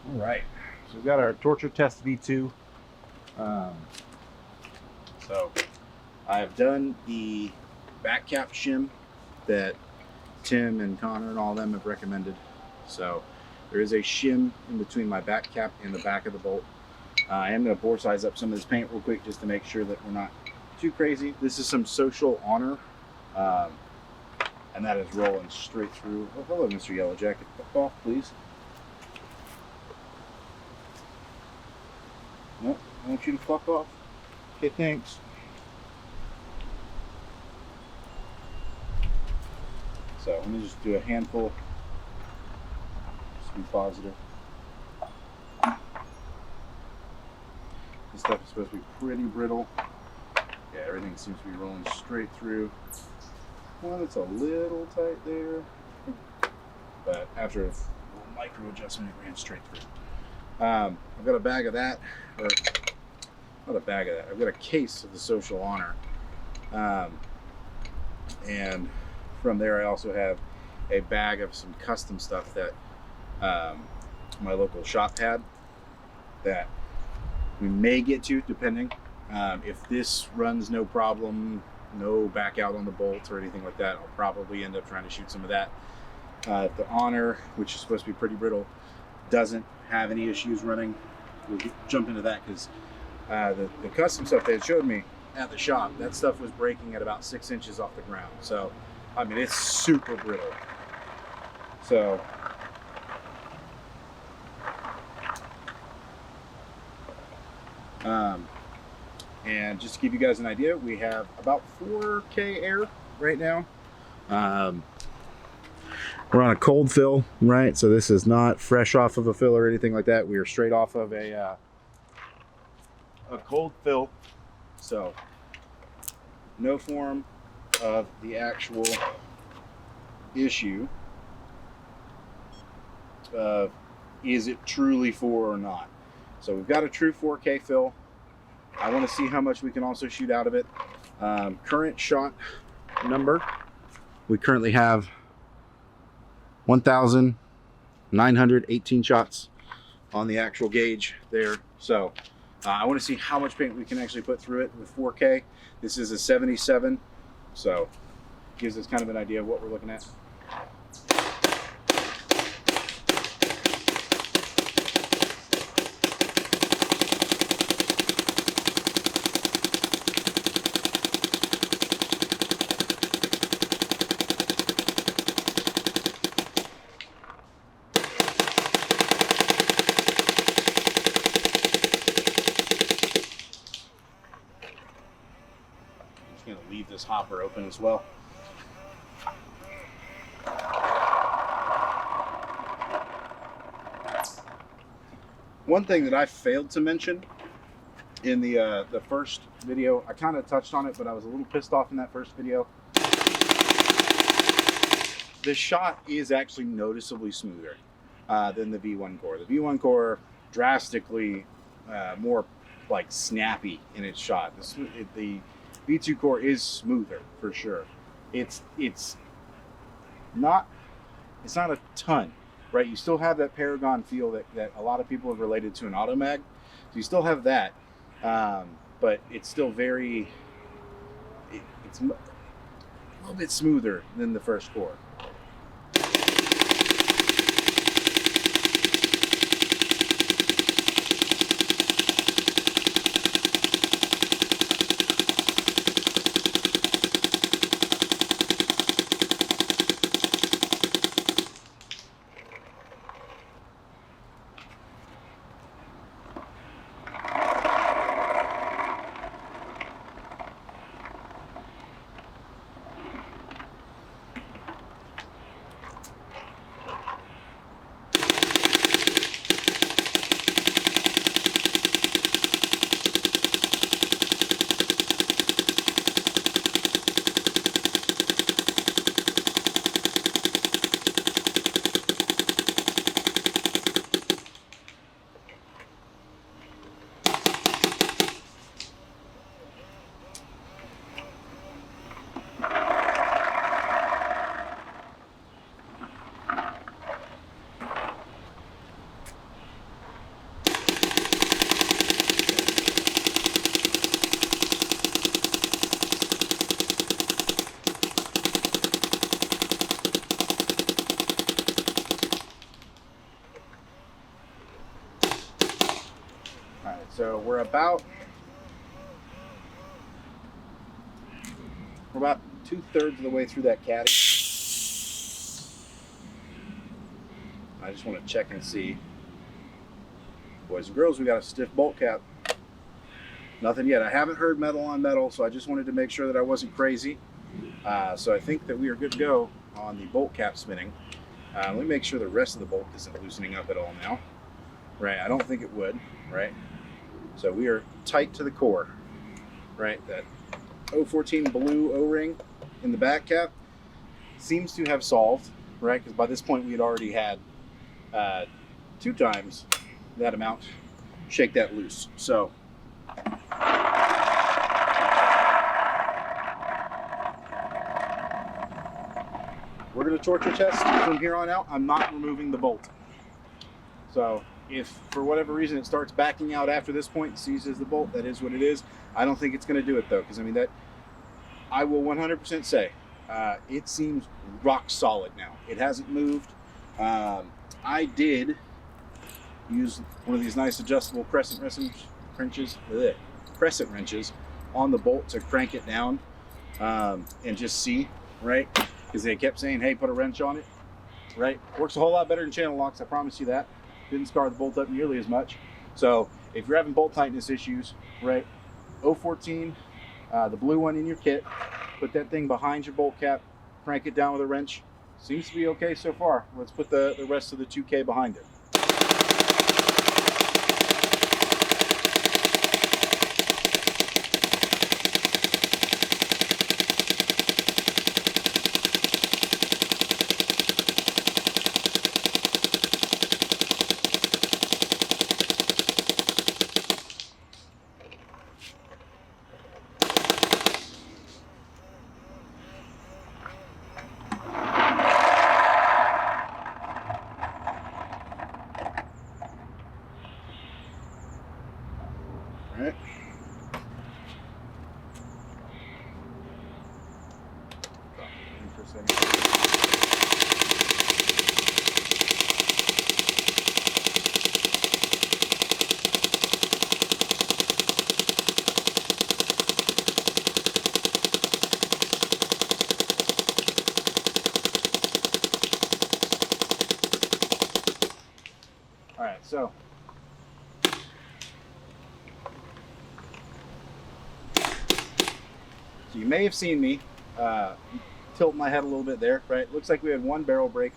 All right, so we've got our torture test V2. So I've done the back cap shim that Tim and Connor and all of them have recommended. So there is a shim in between my back cap and the back of the bolt. I am going to bore size up some of this paint real quick just to make sure that we're not too crazy. This is some Social Honor, and that is rolling straight through. Oh, hello, Mr. Yellow Jacket. Fuck off, please. Nope, I want you to fuck off. Okay, thanks. So let me just do a handful, just to be positive. This stuff is supposed to be pretty brittle. Yeah, everything seems to be rolling straight through. One that's a little tight there, but after a little micro adjustment, it ran straight through. I've got a bag of that, or not a bag of that, I've got a case of the Social Honor. And from there I also have a bag of some custom stuff that my local shop had that we may get to, depending. If this runs no problem, no back out on the bolt or anything like that, I'll probably end up trying to shoot some of that. If the Honor, which is supposed to be pretty brittle, doesn't have any issues running, we'll jump into that, because the custom stuff they had showed me at the shop, that stuff was breaking at about 6 inches off the ground. So, I mean, it's super brittle. So, and just to give you guys an idea, we have about 4K air right now. We're on a cold fill, right? So this is not fresh off of a fill or anything like that. We are straight off of a cold fill. So no form of the actual issue of is it truly 4 or not. So we've got a true 4K fill. I want to see how much we can also shoot out of it. Current shot number, we currently have 1,918 shots on the actual gauge there. So I want to see how much paint we can actually put through it with 4K. This is a 77, so gives us kind of an idea of what we're looking at. Going to leave this hopper open as well. One thing that I failed to mention in the first video, I kind of touched on it, but I was a little pissed off in that first video. The shot is actually noticeably smoother than the V1 core. The V1 core drastically more like snappy in its shot. The V2 core is smoother for sure. It's not a ton, right? You still have that Paragon feel that a lot of people have related to an Automag. So you still have that, but it's still very, it's a little bit smoother than the first core. So we're about 2/3 of the way through that caddy. I just want to check and see. Boys and girls, we got a stiff bolt cap. Nothing yet. I haven't heard metal on metal, so I just wanted to make sure that I wasn't crazy. So I think that we are good to go on the bolt cap spinning. Let me make sure the rest of the bolt isn't loosening up at all now. Right, I don't think it would, right? So we are tight to the core, right? That 014 blue O-ring in the back cap seems to have solved, right? Because by this point we had already had 2 times that amount shake that loose. So we're going to torture test from here on out. I'm not removing the bolt. So if for whatever reason it starts backing out after this point and seizes the bolt, that is what it is. I don't think it's going to do it though, because I mean, that I will 100% say it seems rock solid now. It hasn't moved. I did use one of these nice adjustable crescent wrenches on the bolt to crank it down and just see, right? Because they kept saying, hey, put a wrench on it, right? Works a whole lot better than channel locks, I promise you that. Didn't scar the bolt up nearly as much. So if you're having bolt tightness issues, right, 014, the blue one in your kit, put that thing behind your bolt cap, crank it down with a wrench. Seems to be okay so far. Let's put the rest of the 2K behind it. All right. For a second. All right, so you may have seen me tilt my head a little bit there, right? Looks like we had one barrel break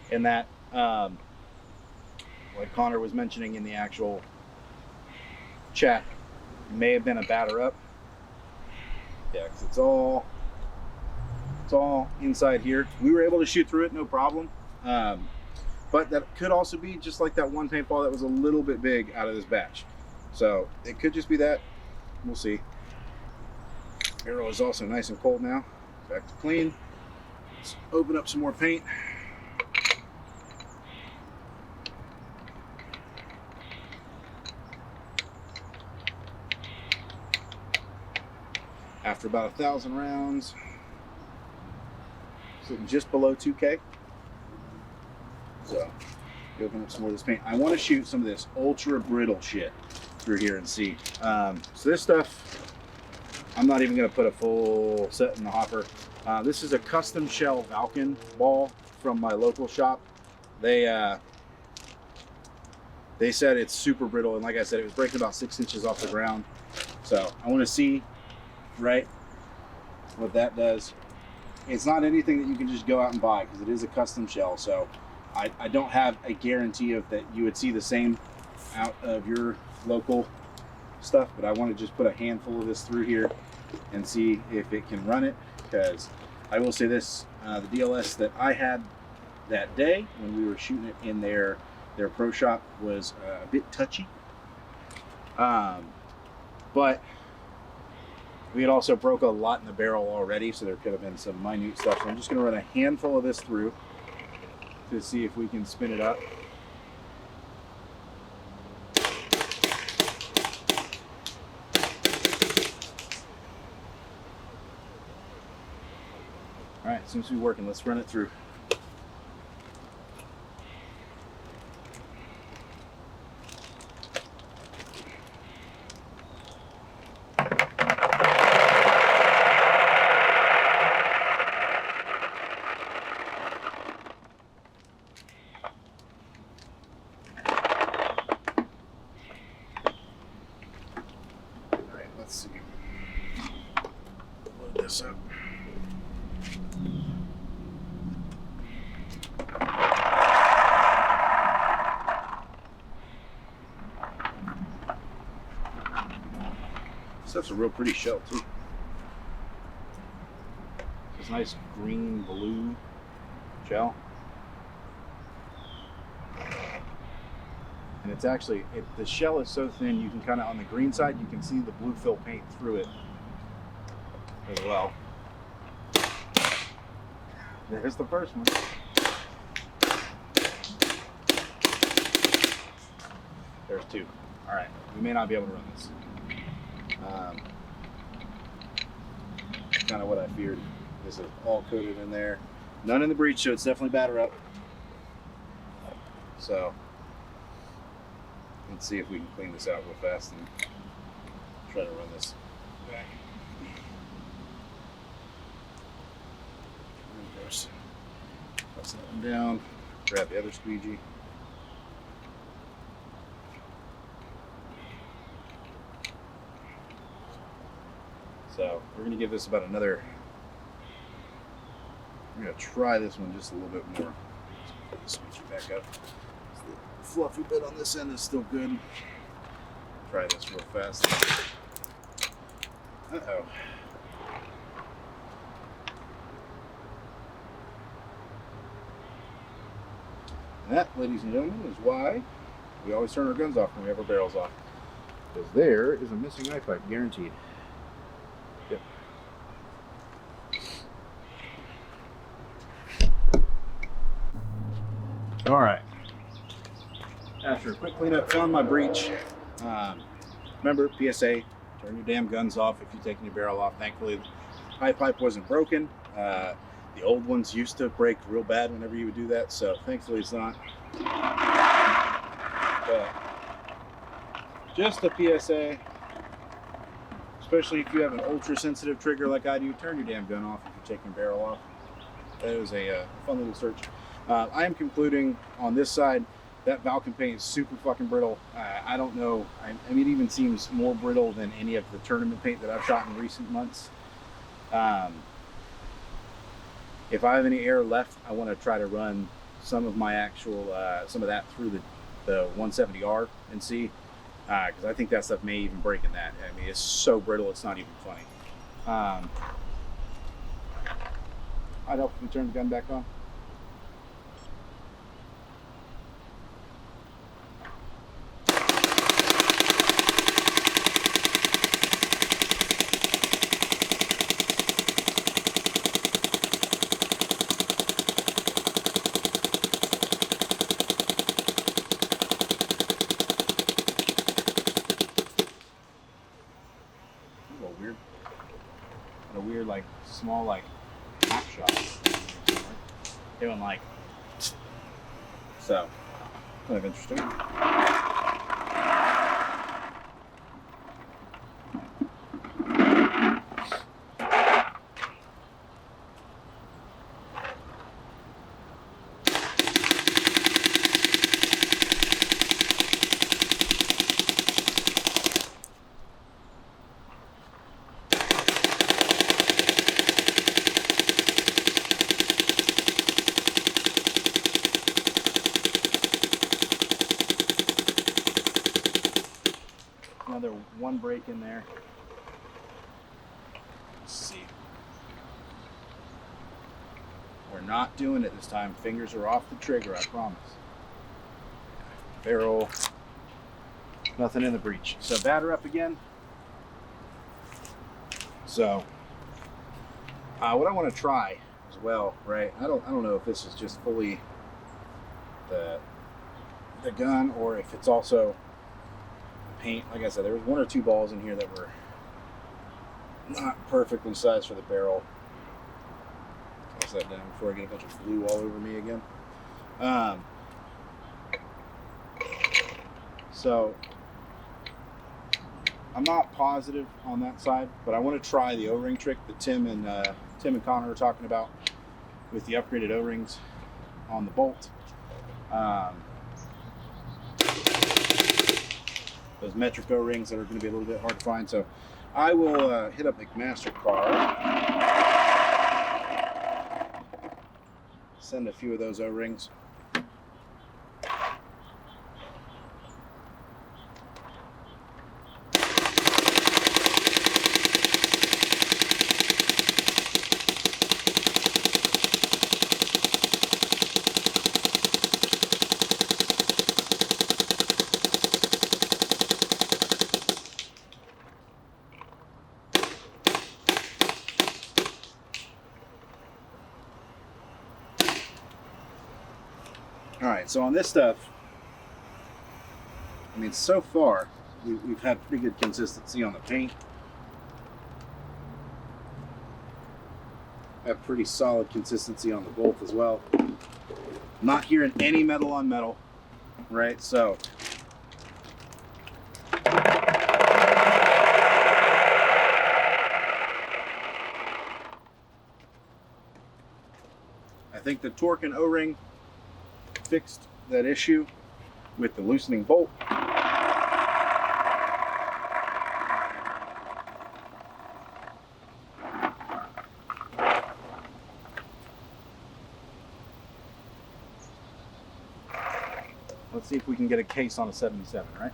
in that, like Connor was mentioning in the actual chat, may have been a batter up. Yeah, because it's all inside here. We were able to shoot through it, no problem. But that could also be just like that one paintball that was a little bit big out of this batch. So it could just be that. We'll see. Barrel is also nice and cold now. Back to clean. Let's open up some more paint. After about 1,000 rounds, sitting just below 2K. So, open up some more of this paint. I want to shoot some of this ultra brittle shit through here and see. So this stuff, I'm not even going to put a full set in the hopper. This is a custom shell Valken ball from my local shop. They said it's super brittle, and like I said, it was breaking about 6 inches off the ground. So I want to see, right, what that does. It's not anything that you can just go out and buy because it is a custom shell. So I don't have a guarantee of that you would see the same out of your local stuff, but I want to just put a handful of this through here and see if it can run it, because I will say this, the DLS that I had that day when we were shooting it in their pro shop was a bit touchy, but we had also broke a lot in the barrel already, so there could have been some minute stuff. So I'm just going to run a handful of this through to see if we can spin it up. All right, seems to be working. Let's run it through. Let's see. Load this up. Stuff's a real pretty shell too. It's a nice green blue shell. And it's actually, the shell is so thin you can kind of, on the green side, you can see the blue fill paint through it as well. There's the first one. There's two. All right, we may not be able to run this. Kind of what I feared. This is all coated in there. None in the breech, so it's definitely batter up. So let's see if we can clean this out real fast and try to run this back. Reverse. Press that one down. Grab the other squeegee. So we're going to give this about another, we're going to try this one just a little bit more. Put the squeegee back up. The fluffy bit on this end is still good. Try this real fast. Uh-oh. And that, ladies and gentlemen, is why we always turn our guns off when we have our barrels off. Because there is a missing eye pipe, guaranteed. Yep. All right. After a quick cleanup, found my breech. Remember, PSA, turn your damn guns off if you're taking your barrel off. Thankfully, the eye pipe wasn't broken. The old ones used to break real bad whenever you would do that, so thankfully it's not. But just a PSA, especially if you have an ultra sensitive trigger like I do, turn your damn gun off if you're taking your barrel off. That was a fun little search. I am concluding on this side that Valken paint is super fucking brittle. I don't know. I mean, it even seems more brittle than any of the tournament paint that I've shot in recent months. If I have any air left, I want to try to run some of my actual, some of that through the 170R and see, because I think that stuff may even break in that. I mean, it's so brittle, it's not even funny. I'd help if we turn the gun back on. Like small, like half shot, doing like so. Kind of interesting. Another one break in there. Let's see. We're not doing it this time. Fingers are off the trigger, I promise. Barrel. Nothing in the breech. So batter up again. So what I want to try as well, right? I don't know if this is just fully the gun or if it's also paint. Like I said, there was one or two balls in here that were not perfectly sized for the barrel. Toss that down before I get a bunch of glue all over me again. So I'm not positive on that side, but I want to try the O-ring trick that Tim and Connor are talking about with the upgraded O-rings on the bolt. those metric O-rings that are going to be a little bit hard to find. So I will hit up McMaster-Carr, send a few of those O-rings. All right, so on this stuff, I mean, so far, we've had pretty good consistency on the paint. Have pretty solid consistency on the bolt as well. Not hearing any metal on metal, right? So I think the torque and O-ring fixed that issue with the loosening bolt. Let's see if we can get a case on a 77, right?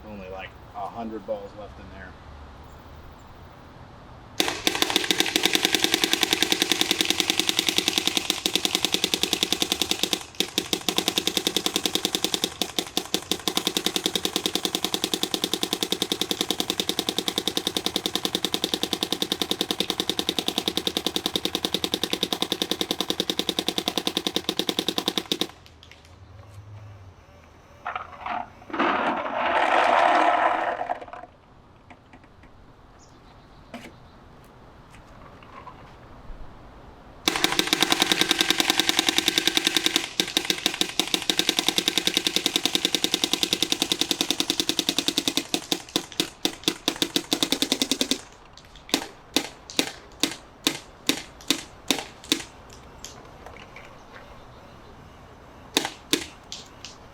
Only like 100 balls left in there.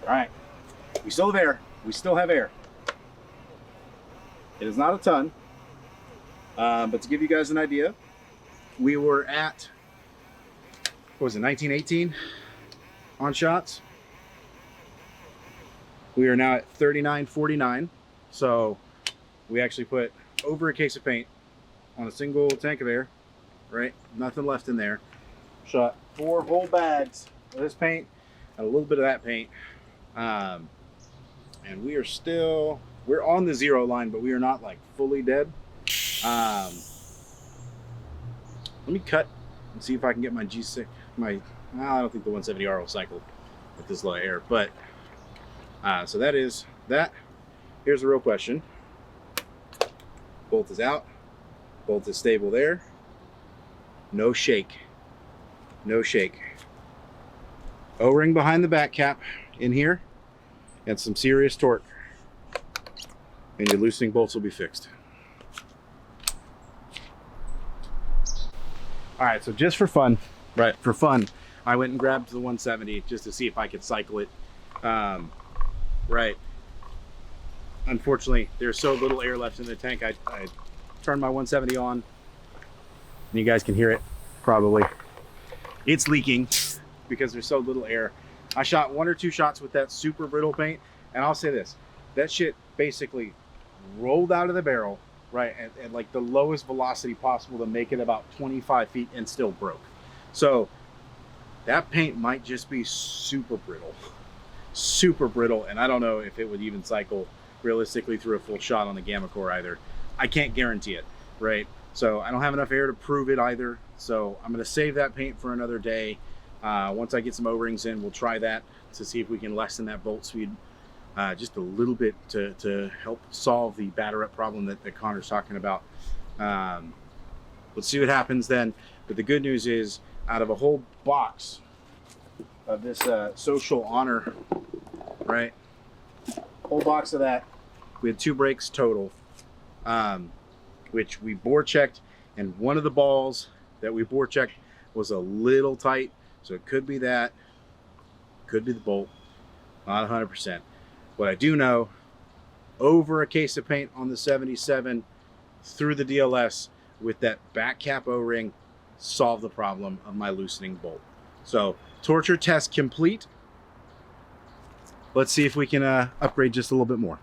All right, we still have air. We still have air. It is not a ton, but to give you guys an idea, we were at, what was it, 1918 on shots. We are now at 39.49. So we actually put over a case of paint on a single tank of air, right? Nothing left in there. Shot 4 whole bags of this paint and a little bit of that paint. And we are still, we're on the 0 line, but we are not like fully dead. Let me cut and see if I can get my G6, I don't think the 170R will cycle with this low air, but so that is that. Here's the real question. Bolt is out, bolt is stable there. No shake, no shake. O-ring behind the back cap in here, and some serious torque, and your loosening bolts will be fixed. All right, so just for fun, right? For fun, I went and grabbed the 170 just to see if I could cycle it. Right. Unfortunately, there's so little air left in the tank. I turned my 170 on, and you guys can hear it probably. It's leaking because there's so little air. I shot 1 or 2 shots with that super brittle paint, and I'll say this, that shit basically rolled out of the barrel, right, at like the lowest velocity possible to make it about 25 feet and still broke. So that paint might just be super brittle, and I don't know if it would even cycle realistically through a full shot on the Gamma Core either. I can't guarantee it. right? So I don't have enough air to prove it either. So I'm going to save that paint for another day. Once I get some O-rings in, we'll try that to see if we can lessen that bolt speed just a little bit to help solve the batter up problem that Connor's talking about. Let's see what happens then. But the good news is, out of a whole box of this social honor, right? Whole box of that, we had 2 breaks total, which we bore checked, and one of the balls that we bore checked was a little tight, so it could be that, could be the bolt, not 100%. What I do know, over a case of paint on the 77 through the DLS with that back cap O-ring, solved the problem of my loosening bolt. So torture test complete. Let's see if we can upgrade just a little bit more.